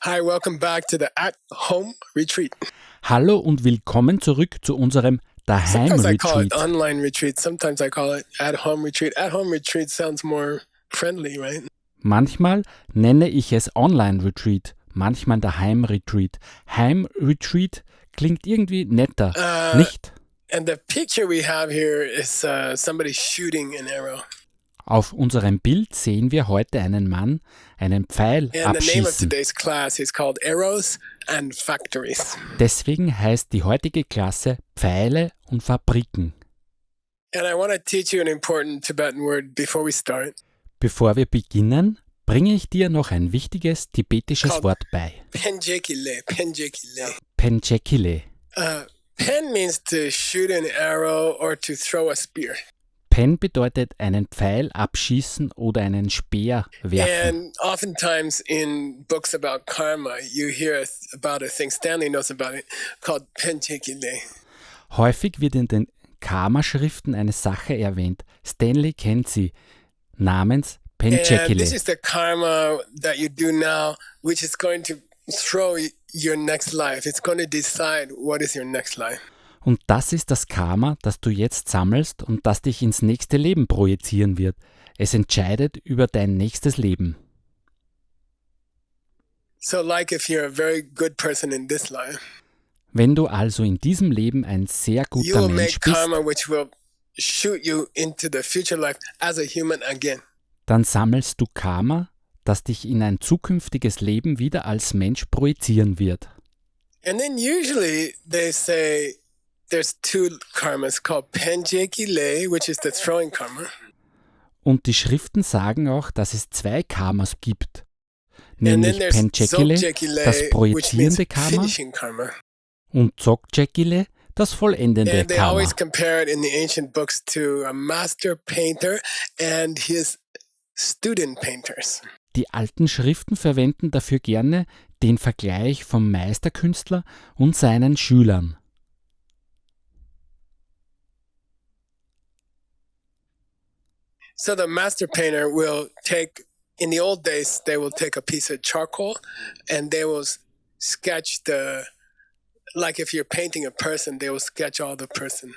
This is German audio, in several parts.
Hi, welcome back to the At-Home Retreat. Hallo und willkommen zurück zu unserem Sometimes I call it Daheim-Retreat. online retreat. Sometimes I call it At-Home Retreat. At-Home Retreat sounds more friendly, right? Manchmal nenne ich es Online-Retreat, manchmal Daheim-Retreat. Heim-Retreat klingt irgendwie netter, nicht? And the picture we have here is somebody shooting an arrow. Auf unserem Bild sehen wir heute einen Mann einen Pfeil And the name of abschießen. today's class is called Arrows and Factories. Deswegen heißt die heutige Klasse Pfeile und Fabriken. And I want to teach you an important Tibetan word before we start. Bevor wir beginnen, bringe ich dir noch ein wichtiges tibetisches Wort bei. Penjekile, penjekile. Penchekile. Pen means to shoot an arrow or to throw a spear. Pen bedeutet einen Pfeil abschießen oder einen Speer werfen. And oftentimes in books about karma, you hear about a thing, Stanley knows about it, called penjekile. Häufig wird in den Karma-Schriften eine Sache erwähnt. Stanley kennt sie, namens And this Penchekile. is the karma that you do now, which is going to throw your next life. It's going to decide what is your next life. Und das ist das Karma, das du jetzt sammelst und das dich ins nächste Leben projizieren wird. Es entscheidet über dein nächstes Leben. So like if you're a very good person in this life, Wenn du also in diesem Leben ein sehr you guter will Mensch make bist, karma which will shoot you into the future life as a human again. dann sammelst du Karma, das dich in ein zukünftiges Leben wieder als Mensch projizieren wird. And then usually they say there's two karmas called penjekile, which is the throwing karma, Und die Schriften sagen auch, dass es zwei Karmas gibt. and then Nämlich there's Penchekile, das zokjekile, which means projizierende Karma, finishing karma. und Dzogchekile, das vollendende And they Karma. always compare it in the ancient books to a master painter and his student painters. Die alten Schriften verwenden dafür gerne den Vergleich vom Meisterkünstler und seinen Schülern. So the master painter will take, in the old days, they will take a piece of charcoal and they will sketch like if you're painting a person, they will sketch all the person.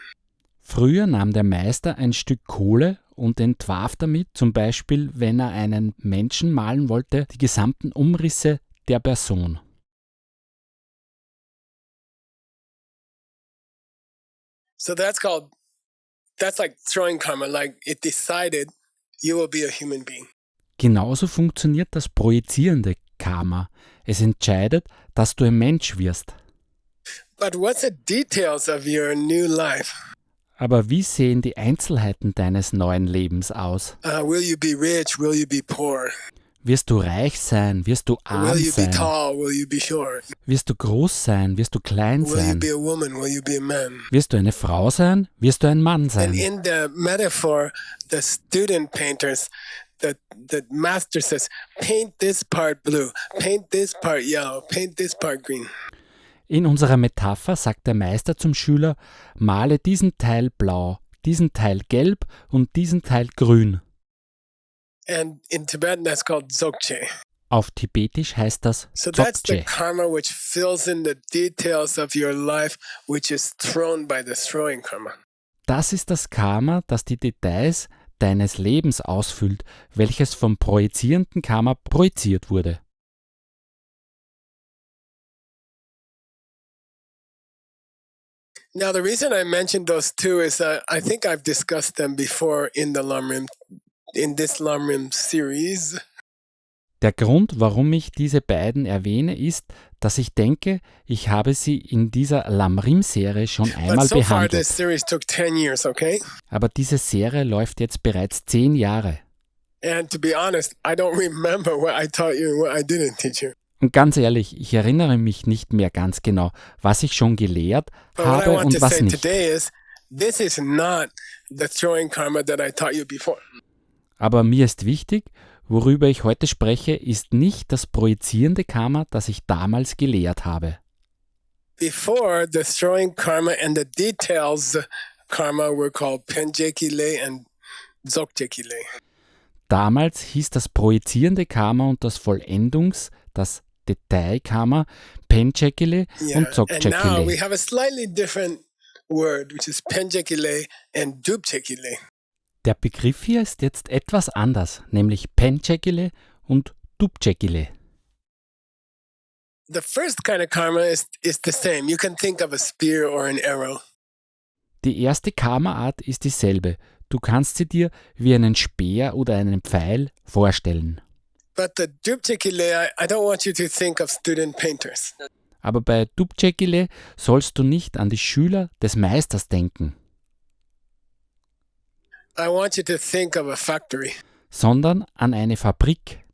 Früher nahm der Meister ein Stück Kohle und entwarf damit, zum Beispiel, wenn er einen Menschen malen wollte, die gesamten Umrisse der Person. So that's like throwing karma, like it decided you will be a human being. Genauso funktioniert das projizierende Karma. Es entscheidet, dass du ein Mensch wirst. But what's the details of your new life? Aber wie sehen die Einzelheiten deines neuen Lebens aus? Will you be rich? Will you be poor? Wirst du reich sein? Wirst du arm Will you be sein? tall? Will you be short? Wirst du groß sein? Wirst du klein Will you sein? be a woman? Will you be a man? Wirst du eine Frau sein? Wirst du ein Mann And sein? in the metaphor, the student painters, the master says, paint this part blue, paint this part yellow, paint this part green. In unserer Metapher sagt der Meister zum Schüler, male diesen Teil blau, diesen Teil gelb und diesen Teil grün. And in Tibetan, that's called dzogche. Auf Tibetisch heißt das So that's the Dzogche. karma which fills in the details of your life, which is thrown by the throwing karma. Das ist das Karma, das die Details deines Lebens ausfüllt, welches vom projizierenden Karma projiziert wurde. Now, the reason I mentioned those two is that I think I've discussed them before in this Lamrim series. Der Grund, warum ich diese beiden erwähne, ist, dass ich denke, ich habe sie in dieser Lamrim-Serie schon But einmal so far, behandelt. this series took 10 years, okay? Aber diese Serie läuft jetzt bereits 10 Jahre. And to be honest, I don't remember what I taught you and what I didn't teach you. Und ganz ehrlich, ich erinnere mich nicht mehr ganz genau, was ich schon gelehrt But what I habe want und to was say nicht. today is this is not the throwing karma that I taught you before. Aber mir ist wichtig, worüber ich heute spreche, ist nicht das projizierende Karma, das ich damals gelehrt habe. Before, the throwing karma and the details karma were called penjekile and dzogchekile. Damals hieß das projizierende Karma und das Detailkammer, Penchekile Yeah. und And now Dzogchekile. we have a slightly different word, which is penjekile and dubchekile. Der Begriff hier ist jetzt etwas anders, nämlich Penchekile und Dubchekile. The first kind of karma is the same. You can think of a spear or an arrow. Die erste Karma-Art ist dieselbe. Du kannst sie dir wie einen Speer oder einen Pfeil vorstellen. But the dubchekile, I don't want you to think of student painters. Aber bei Dubchekile sollst du nicht an die Schüler des Meisters denken, I want you to think of a factory. sondern an eine Fabrik.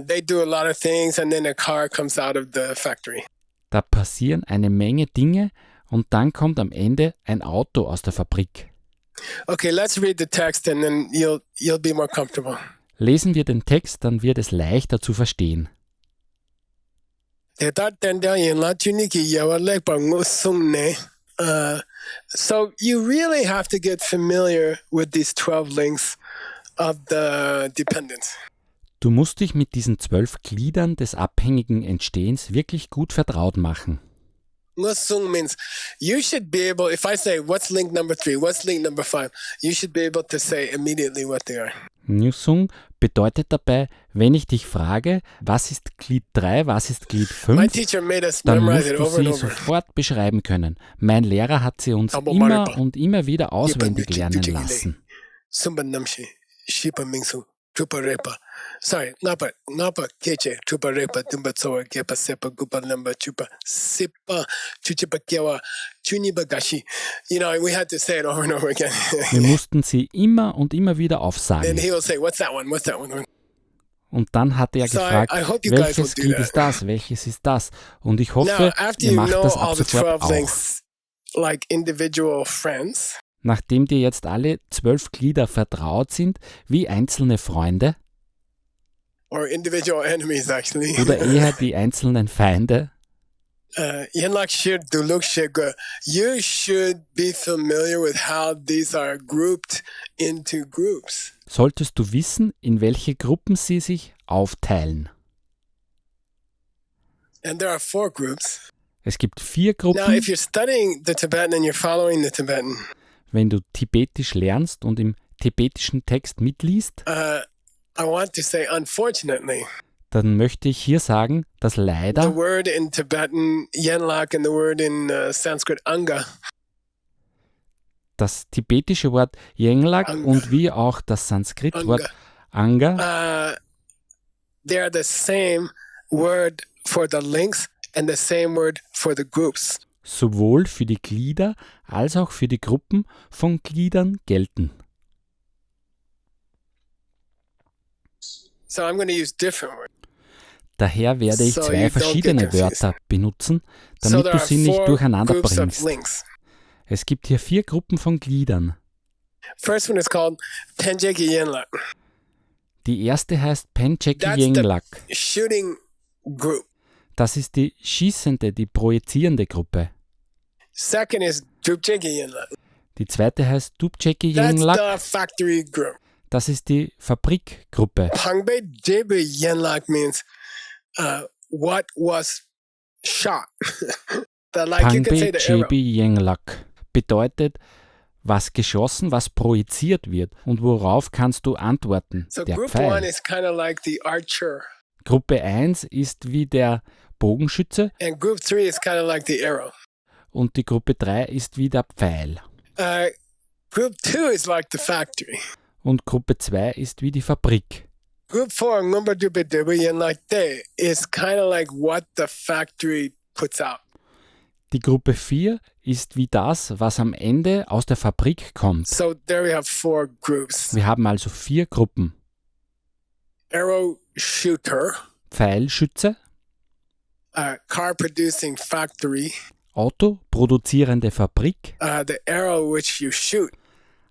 They do a lot of things and then a car comes out of the factory. Da passieren eine Menge Dinge und dann kommt am Ende ein Auto aus der Fabrik. Okay, let's read the text and then you'll be more comfortable. Lesen wir den Text, dann wird es leichter zu verstehen. So you really have to get familiar with these 12 links of the dependence. Du musst dich mit diesen 12 Gliedern des abhängigen Entstehens wirklich gut vertraut machen. Ngusung means you should be able, if I say, what's link number 3, what's link number 5, you should be able to say immediately what they are. Nyusung bedeutet dabei, wenn ich dich frage, was ist Glied 3, was ist Glied My 5, teacher made us dann memorize musst it du over and sie over. sofort beschreiben können. Mein Lehrer hat sie uns Aber immer Maripa. und immer wieder auswendig Yipa, lernen Yuchi, lassen. Sumba Namshi, Shipa Mingsu, Trupa Repa. Sorry, Napa, Keche, Trupa Repa, Dumba Tsoa, Gepa Sepa, Gupa Lamba, Chupa, Sipa, Chuchipa Kewa, Chuniba Gashi. You know, we had to say it over and over again. Wir mussten sie immer und immer wieder Then aufsagen. he will say, what's that one? What's that one? Und dann hat er So gefragt, I hope you guys will welches do Glied that. ist das, welches ist das? Und ich Now, hoffe, after ihr you macht know das ab all the sofort 12 auch. links, like individual friends, Nachdem dir jetzt alle 12 Glieder vertraut sind, wie einzelne Freunde or individual enemies actually. oder eher die einzelnen Feinde, Yenlak Shir Duluk Shega, you should be familiar with how these are grouped into groups. solltest du wissen, in welche Gruppen sie sich aufteilen. And there are 4 groups. Es gibt 4 Now, Gruppen. if you're studying the Tibetan and you're following the Tibetan, Wenn du Tibetisch lernst und im tibetischen Text mitliest, I want to say, unfortunately, dann möchte ich hier sagen, dass the leider word in Tibetan, Yenlak, and the word in Sanskrit, Anga, das tibetische Wort Yenglak Anga. und wie auch das Sanskritwort Anga they are the same word for the links and the same word for the groups. sowohl für die Glieder als auch für die Gruppen von Gliedern gelten. So I'm going to use different words. Daher werde ich So you 2 don't get verschiedene confused. Wörter benutzen, So damit there du are sie nicht 4 durcheinander groups of bringst. links. Es gibt hier 4 Gruppen von Gliedern. First one is called Tenjeki Yenlak, Die erste heißt Pencheki That's the- Yenglak. shooting group. Das ist die schießende, die projizierende Gruppe. Second is Drupjeki Yenlak. Die zweite heißt Dubcheki That's Yenglak. the factory group. Das ist die Fabrikgruppe. Pangbe Jebe Yenlak means what was shot. Like you can say Pangbe the arrow. Chebi Yenglak bedeutet, was geschossen, was projiziert wird und worauf kannst du antworten, So der group 1 Pfeil. is kind of like the archer, Gruppe 1 ist wie der Bogenschütze and group 3 is kind of like the arrow. und die Gruppe 3 ist wie der Pfeil. Group 2 is like the factory. Und Gruppe 2 ist wie die Fabrik. Group 4, Ngumba Dupe Debe Yenlak De, is kind of like what the factory puts out. Die Gruppe 4 ist wie das, was am Ende aus der Fabrik kommt. So there we have 4 groups. Wir haben also 4 Gruppen. Arrow shooter, Pfeilschütze, car producing factory, Auto, produzierende Fabrik, the arrow which you shoot,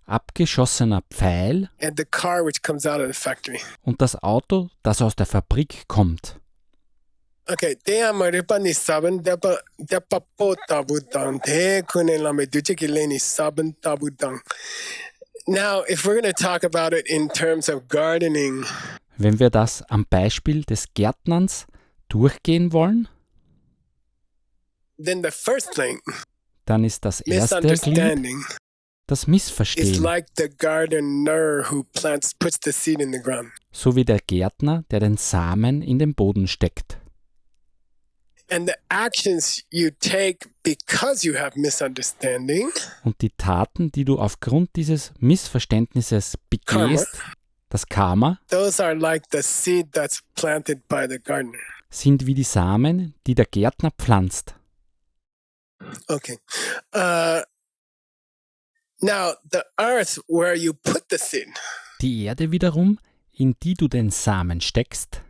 abgeschossener Pfeil and the car which comes out of the factory. und das Auto, das aus der Fabrik kommt. Okay, te amaripa ni saben depa po tabudang te kune lame duchikile ni saben tabudang. Now, if we're going to talk about it in terms of gardening, Wenn wir das am Beispiel des Gärtnerns durchgehen wollen, then the first link, dann ist das erste Glied misunderstanding, das is Missverstehen, like the gardener who puts the seed in the ground. so wie der Gärtner, der den Samen in den Boden steckt. And the actions you take because you have misunderstanding, Und die Taten, die du aufgrund dieses Missverständnisses begehst, das Karma, those are like the seed that's planted by the gardener. sind wie die Samen, die der Gärtner pflanzt. Okay. Now, the earth where you put the seed Die Erde wiederum, in die du den Samen steckst,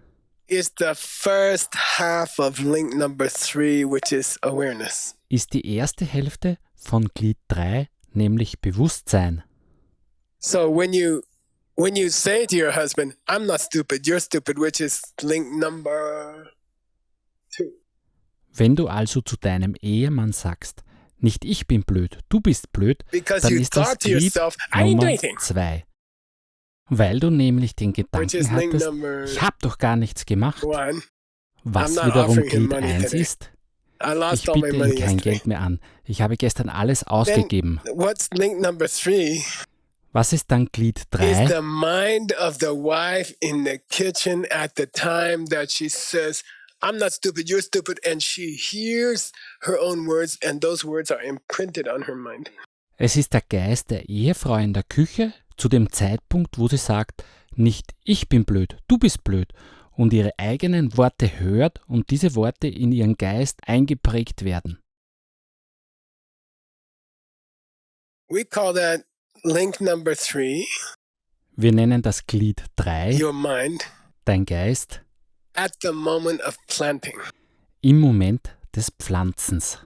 is the first half of link number 3, which is awareness. ist die erste Hälfte von Glied 3, nämlich Bewusstsein. So when you say to your husband, I'm not stupid, you're stupid, which is link number 2. Wenn du also zu deinem Ehemann sagst, nicht ich bin blöd, du bist blöd, Because dann you ist das thought to Glied yourself, I didn't do Nummer anything. 2. Weil du nämlich den Which Gedanken is link hattest, number ich habe doch gar nichts gemacht, 1. was I'm not wiederum offering him Glied money 1 today. ist. I Ich lost all my biete ihm money kein yesterday. Geld mehr an. Ich habe gestern alles ausgegeben. What's link number 3 Was ist dann Glied is 3? the mind of the wife in the kitchen at the time that she says, I'm not stupid, you're stupid, and she hears her own words, and those words are imprinted on her mind. Es ist der Geist der Ehefrau in der Küche zu dem Zeitpunkt, wo sie sagt, nicht ich bin blöd, du bist blöd, und ihre eigenen Worte hört und diese Worte in ihren Geist eingeprägt werden. We call that link number 3, Wir nennen das Glied 3, your mind, dein Geist, at the moment of planting. im Moment des Pflanzens.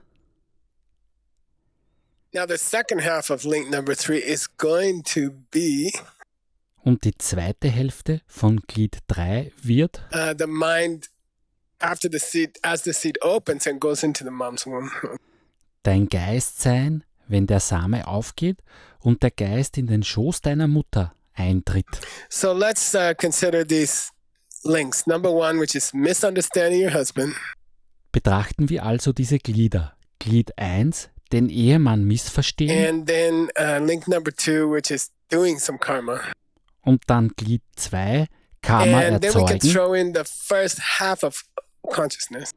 Now, the second half of link number 3 is going to be Und die zweite Hälfte von Glied 3 wird the mind after the seed, as the seed opens and goes into the mom's womb. dein Geist sein, wenn der Same aufgeht und der Geist in den Schoß deiner Mutter eintritt. So let's consider these links. Number 1, which is misunderstanding your husband. Betrachten wir also diese Glieder. Glied 1, den Ehemann missverstehen, And then link number 2, which is doing some karma. und dann Glied 2, Karma And then we can erzeugen. throw in the first half of consciousness.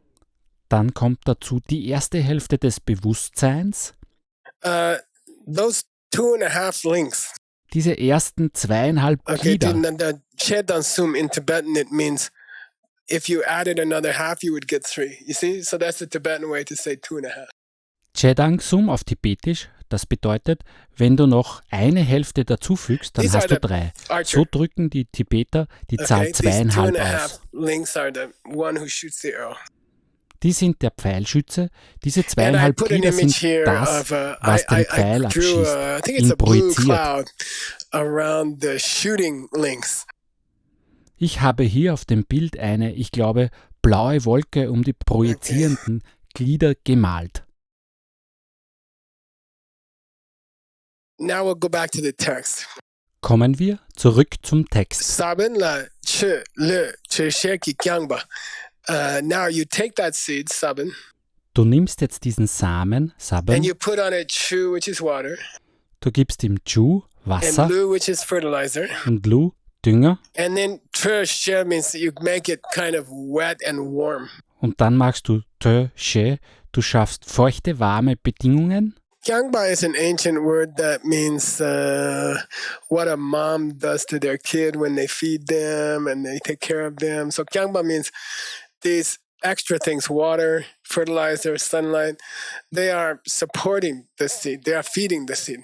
Dann kommt dazu die erste Hälfte des Bewusstseins. Those 2.5 links. Diese ersten 2,5 Okay, Glieder. the Chedan Sum in Tibetan, it means if you added another half, you would get 3. You see? So that's the Tibetan way to say 2.5. Chedang Sum auf Tibetisch, das bedeutet, wenn du noch eine Hälfte dazufügst, dann These hast are du the 3. Archer. So drücken die Tibeter die Zahl Okay, these 2,5 2.5 aus. links are the one who shoots the arrow. Die sind der Pfeilschütze. Diese And I 2,5 put an Glieder image sind here das, of was den I Pfeil drew abschießt, I think it's ihn a blue projiziert. cloud around the shooting links. Ich habe hier auf dem Bild eine, ich glaube, blaue Wolke um die projizierenden Glieder gemalt. Now we'll go back to the text. Kommen wir zurück zum Text. Sabin la che le che sheki kyangba. Now you take that seed, sabin, Du nimmst jetzt diesen Samen, and Saben, you put on it chu, which is water, du gibst ihm Chu, and Wasser, lu, which is fertilizer, und Lu, Dünger, and then tre she means you make it kind of wet and warm. und dann machst du Te, She, du schaffst feuchte, warme Bedingungen. Kyangba is an ancient word that means what a mom does to their kid when they feed them and they take care of them. So Kyangba means these extra things, water, fertilizer, sunlight, they are supporting the seed. They are feeding the seed.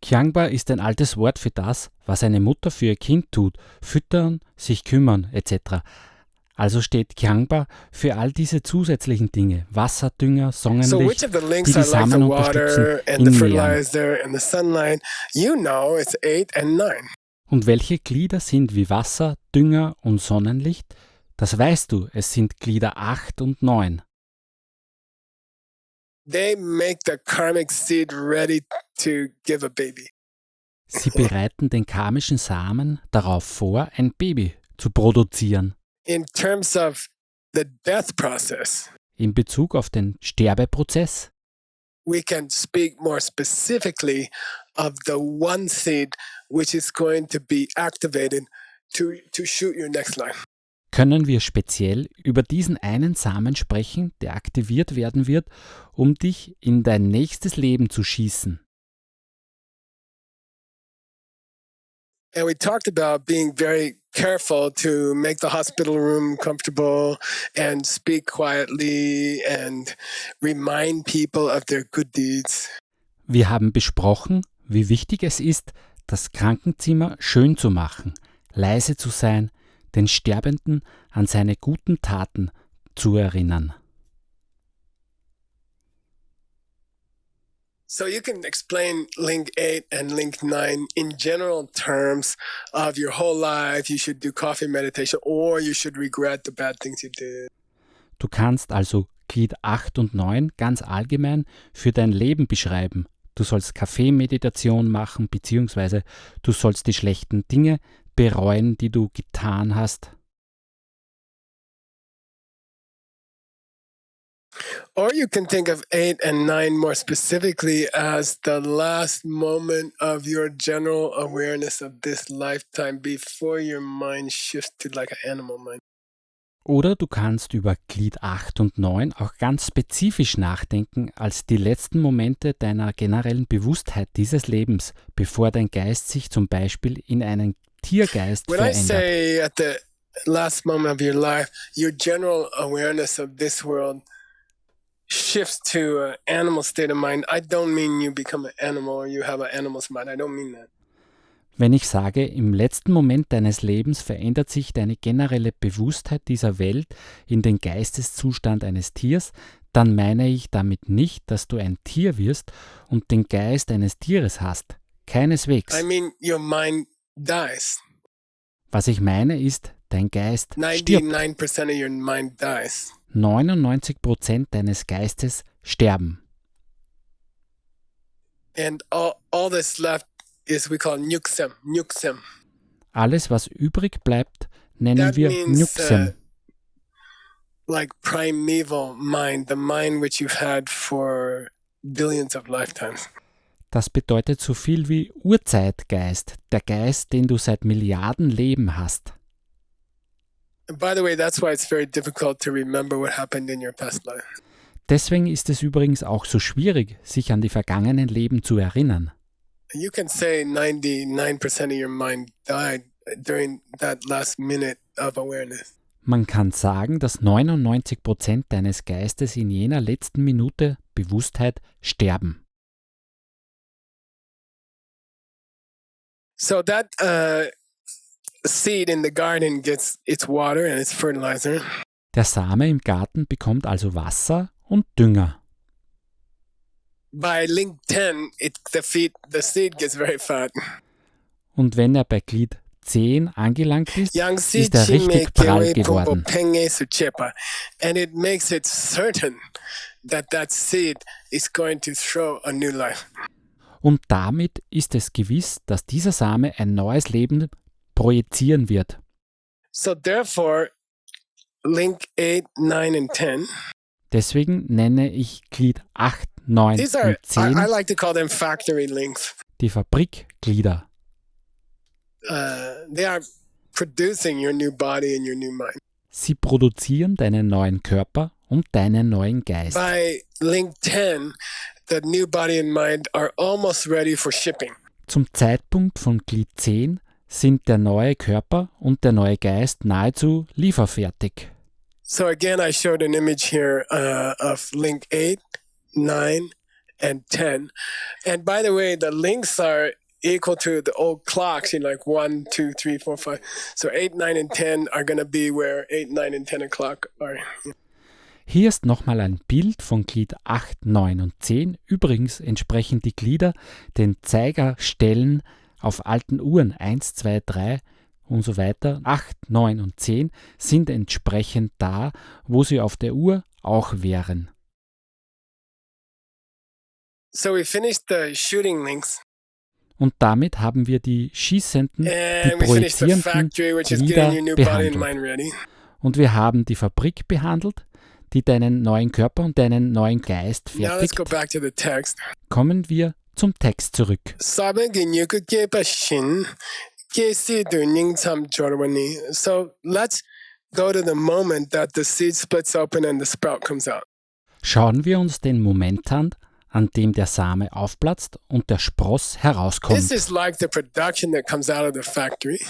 Kyangba ist ein altes Wort für das, was eine Mutter für ihr Kind tut, füttern, sich kümmern etc. Also steht Kyangba für all diese zusätzlichen Dinge, Wasser, Dünger, So Sonnenlicht, which of the die links die are like the Samen water unterstützen, and the ihn nähren. fertilizer and the sunlight? You know it's 8 and 9. Und welche Glieder sind wie Wasser, Dünger und Sonnenlicht? Das weißt du, es sind Glieder 8 und 9. They make the karmic seed ready to give a baby. Sie bereiten den karmischen Samen darauf vor, ein Baby zu produzieren. In terms of the death process, In Bezug auf den Sterbeprozess we can speak more specifically of the one seed which is going to be activated to shoot your next life. können wir speziell über diesen einen Samen sprechen, der aktiviert werden wird, um dich in dein nächstes Leben zu schießen. And we talked about being very careful to make the hospital room comfortable and speak quietly and remind people of their good deeds. Wir haben besprochen, wie wichtig es ist, das Krankenzimmer schön zu machen, leise zu sein, den Sterbenden an seine guten Taten zu erinnern. So you can explain link 8 and link 9 in general terms of your whole life. You should do coffee meditation or you should regret the bad things you did. Du kannst also Glied 8 und 9 ganz allgemein für dein Leben beschreiben. Du sollst Kaffeemeditation machen, beziehungsweise du sollst die schlechten Dinge bereuen, die du getan hast. Or you can think of 8 and 9 more specifically as the last moment of your general awareness of this lifetime before your mind shifts to like an animal mind. Oder du kannst über Glied 8 und 9 auch ganz spezifisch nachdenken als die letzten Momente deiner generellen Bewusstheit dieses Lebens, bevor dein Geist sich zum Beispiel in einen Tiergeist When I verändert. say at the last moment of your life, your general awareness of this world shifts to an animal state of mind, I don't mean you become an animal or you have an animal's mind. I don't mean that. Wenn ich sage, im letzten Moment deines Lebens verändert sich deine generelle Bewusstheit dieser Welt in den Geisteszustand eines Tiers, dann meine ich damit nicht, dass du ein Tier wirst und den Geist eines Tieres hast. Keineswegs. I mean your mind dies. Was ich meine ist, dein Geist stirbt. 99% of your mind dies. 99% deines Geistes sterben. And all that's left is we call nyuksem. Nyuksem. Alles, was übrig bleibt, nennen That wir means Nyuksem. like primeval mind, the mind which you've had for billions of lifetimes. Das bedeutet so viel wie Urzeitgeist, der Geist, den du seit Milliarden Leben hast. And by the way, that's why it's very difficult to remember what happened in your past life. Deswegen ist es übrigens auch so schwierig, sich an die vergangenen Leben zu erinnern. You can say 99% of your mind died during that last minute of awareness. Man kann sagen, dass 99% deines Geistes in jener letzten Minute Bewusstheit sterben. So that seed in the garden gets its water and its fertilizer. Der Same im Garten bekommt also Wasser und Dünger. By link 10, the seed gets very fat. Und wenn er bei Glied 10 angelangt ist, Yang si ist er chime richtig prall kewe pumpo geworden. penge suchepa. And it makes it certain that that seed is going to throw a new life. Und damit ist es gewiss, dass dieser Same ein neues Leben projizieren wird. So therefore, link 8, 9, and 10. Deswegen nenne ich Glied 8, 9 These are, und 10 I like to call them factory links. die Fabrikglieder. They are producing your new body and your new mind. Sie produzieren deinen neuen Körper und deinen neuen Geist. By link 10, the new body and mind are almost ready for shipping. Zum Zeitpunkt von Glied 10 sind der neue Körper und der neue Geist nahezu lieferfertig. So again, I showed an image here of link 8, 9, and 10. And by the way, the links are equal to the old clocks in like 1, 2, 3, 4, 5. So 8, 9, and 10 are going to be where 8, 9, and 10 o'clock are. Hier ist nochmal ein Bild von Glied 8, 9 und 10. Übrigens entsprechen die Glieder den Zeigerstellen auf alten Uhren 1, 2, 3 und so weiter. 8, 9 und 10 sind entsprechend da, wo sie auf der Uhr auch wären. So we finished the shooting links. Und damit haben wir die schießenden, die And we finished the projizierenden factory, which is Glieder getting your new body and behandelt. mind ready. Und wir haben die Fabrik behandelt, die deinen neuen Körper und deinen neuen Geist Now let's go fertigt. back to the text. Kommen wir zum Text zurück. Sabe ginyuku kepa shin kesi duning tam jorwani. So let's go to the moment that the seed splits open and the sprout comes out. Schauen wir uns den Moment an dem der Same aufplatzt und der Spross This herauskommt. is like the production that comes out of the factory,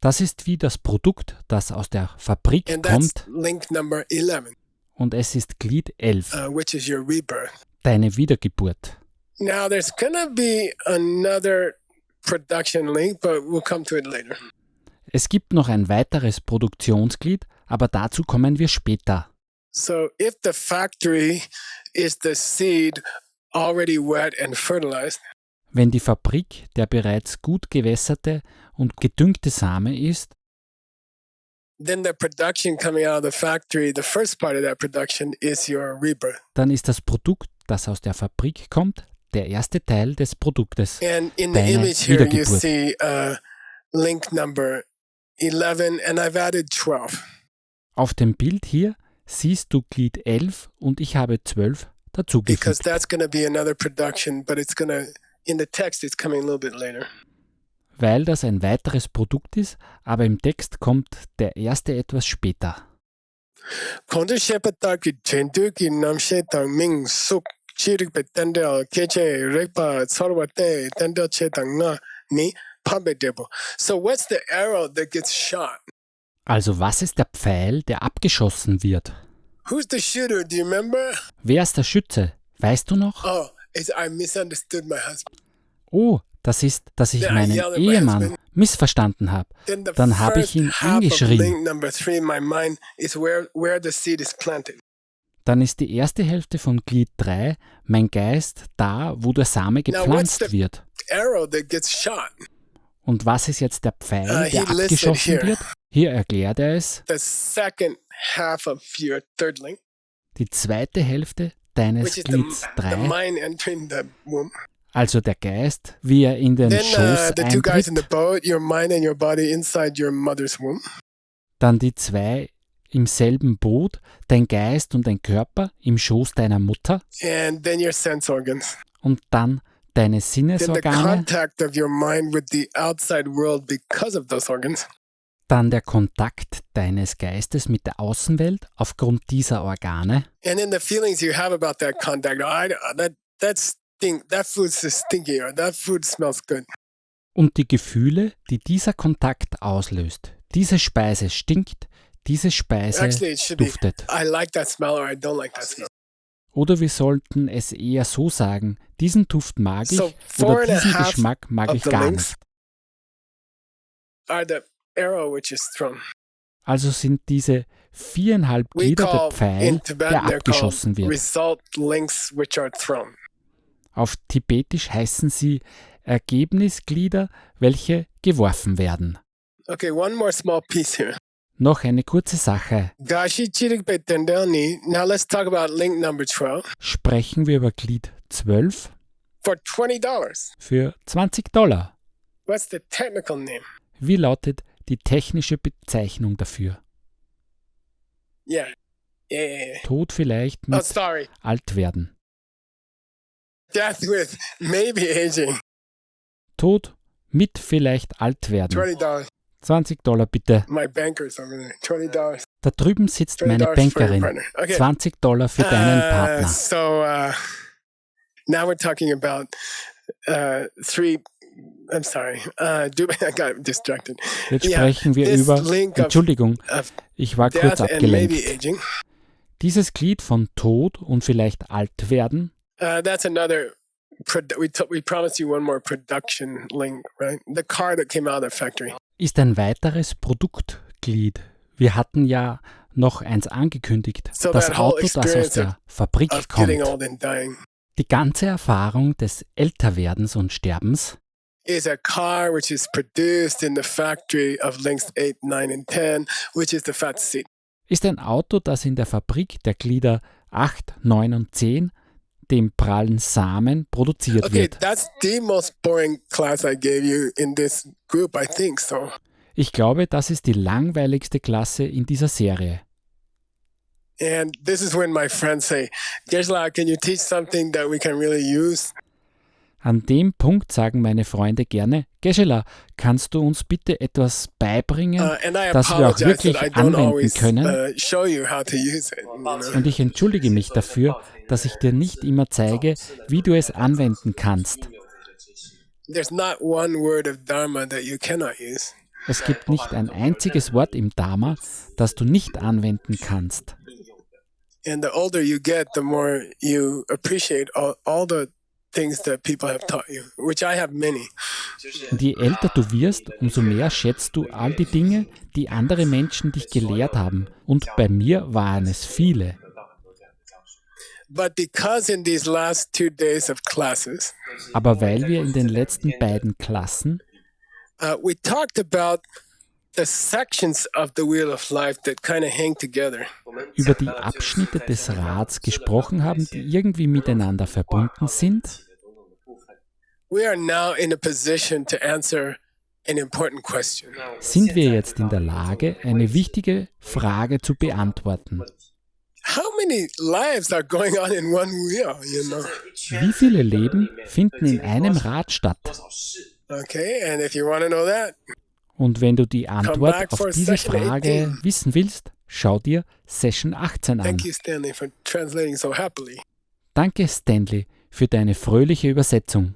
Das ist wie das Produkt, das aus der Fabrik and that's kommt, link number 11, und es ist Glied 11, which is your rebirth. deine Wiedergeburt. Now there's gonna be another production link, but we'll come to it later. Es gibt noch ein weiteres Produktionsglied, aber dazu kommen wir später. So if the factory is the seed already wet and fertilized, Wenn die Fabrik der bereits gut gewässerte und gedüngte Same ist, then the production coming out of the factory, the first part of that production is your rebirth. dann ist das Produkt, das aus der Fabrik kommt, der erste Teil des Produktes. And in the Deine image here, you Wiedergeburt. see link number 11, and I've added 12. Auf dem Bild hier siehst du Glied 11 und ich habe 12 Because dazugefügt. that's going to be another production, but it's going to, in the text, it's coming a little bit later. Weil das ein weiteres Produkt ist, aber im Text kommt der erste etwas später. Kondu shepatar ki jendu ki namshe tang ming suk chirik pe tendel keche rekpa sarwate tendel che tang nga ni pambe debo. So what's the arrow that gets shot? Also was ist der Pfeil, der abgeschossen wird? Who's the shooter? Do you remember? Wer ist der Schütze? Weißt du noch? Oh, I misunderstood my husband. Oh, das ist, dass ich Yeah, I meinen yelled at my Ehemann husband. missverstanden habe. Then the Dann habe first ich ihn half of angeschrien. link number 3 in my mind is where the seed is planted. Dann ist die erste Hälfte von Glied 3, mein Geist, da, wo der Same what's gepflanzt the- wird. Arrow that gets shot. Und was ist jetzt der Pfeil, He der listed abgeschossen here. wird? Hier erklärt er es, The second half of your third link, die zweite Hälfte deines which is Glieds the 3, mind entering the womb. also der Geist, wie er in den Then Schoß the two guys in the eintritt, boat, your mind and your body inside your mother's womb. dann die zwei im selben Boot, dein Geist und dein Körper im Schoß deiner Mutter And then your sense organs. und dann deine Then the Sinnesorgane, contact of your mind with the outside world because of those organs. dann der Kontakt deines Geistes mit der Außenwelt aufgrund dieser Organe And then the feelings you have about that contact. That food's stinky, or that food smells good. und die Gefühle, die dieser Kontakt auslöst. Diese Speise stinkt, diese Speise Actually, it should be, duftet. I like that smell or I don't like that smell. Oder wir sollten es eher so sagen, diesen Duft mag ich So, oder 4.5 diesen Geschmack mag of ich the gar links nicht. are the arrow which is thrown. Also sind diese 4,5 We Glieder der call, Pfeil, in der Tibetan, they're abgeschossen called wird. result links which are thrown. Auf Tibetisch heißen sie Ergebnisglieder, welche geworfen werden. Okay, one more small piece here. Noch eine kurze Sache. Gashi chirik pe tendelni. Now let's talk about link number 12 Sprechen wir über Glied 12 for $20. für $20. What's the technical name? Wie lautet die technische Bezeichnung dafür? Yeah. Yeah. Tod vielleicht Oh, mit sorry. alt werden. Death with maybe aging. Tod mit vielleicht alt werden. $20. $20 bitte. My banker's over there. $20. Da drüben sitzt meine $20 for your Bankerin. partner. Okay. $20 für deinen Partner. So now we're talking about three. I'm sorry. I got distracted. Jetzt Yeah, sprechen wir this über, link of Entschuldigung, of ich war kurz death and maybe abgelenkt. aging. Dieses Glied von Tod und vielleicht alt werden, That's another. We promised you one more production link, right? The car that came out of the factory. ist ein weiteres Produktglied. Wir hatten ja noch eins angekündigt. So Das that whole Auto, das aus experience der Fabrik Of kommt. getting old and dying Die ganze Erfahrung des Älterwerdens und Sterbens is a car which is produced in the factory of links 8, 9, and 10, which is the fat seed. ist ein Auto, das in der Fabrik der Glieder 8, 9 und 10, dem prallen Samen, produziert Okay, wird. that's the most boring class I gave you in this group, I think so. Ich glaube, das ist die langweiligste Klasse in dieser Serie. And this is when my friends say, Geshe-la, can you teach something that we can really use? An dem Punkt sagen meine Freunde gerne, Geshe-la, kannst du uns bitte etwas beibringen, And I das wir auch apologize wirklich that I don't anwenden always können? show you how to use it. You know? Und ich entschuldige mich dafür, dass ich dir nicht immer zeige, wie du es anwenden kannst. There's not one word of Dharma that you cannot use. Es gibt nicht ein einziges Wort im Dharma, das du nicht anwenden kannst. And the older you get, the more you appreciate all the things that people have taught you, which I have many. Und je älter du wirst, umso mehr schätzt du all die Dinge, die andere Menschen dich gelehrt haben. Und bei mir waren es viele. But because in these last 2 days of classes, Aber weil wir in den letzten beiden Klassen we talked about the sections of the Wheel of Life that kind of hang together. über die Abschnitte des Rads gesprochen haben, die irgendwie miteinander verbunden sind, We are now in a position to answer an important question. sind wir jetzt in der Lage, eine wichtige Frage zu beantworten. How many lives are going on in one wheel, you know? Wie viele Leben finden in einem Rad statt? Okay, and if you want to know that, Und wenn du die Antwort back auf for diese session Frage 18. wissen willst, schau dir Session 18 an. thank you, Stanley, for translating so happily. Danke, Stanley, für deine fröhliche Übersetzung.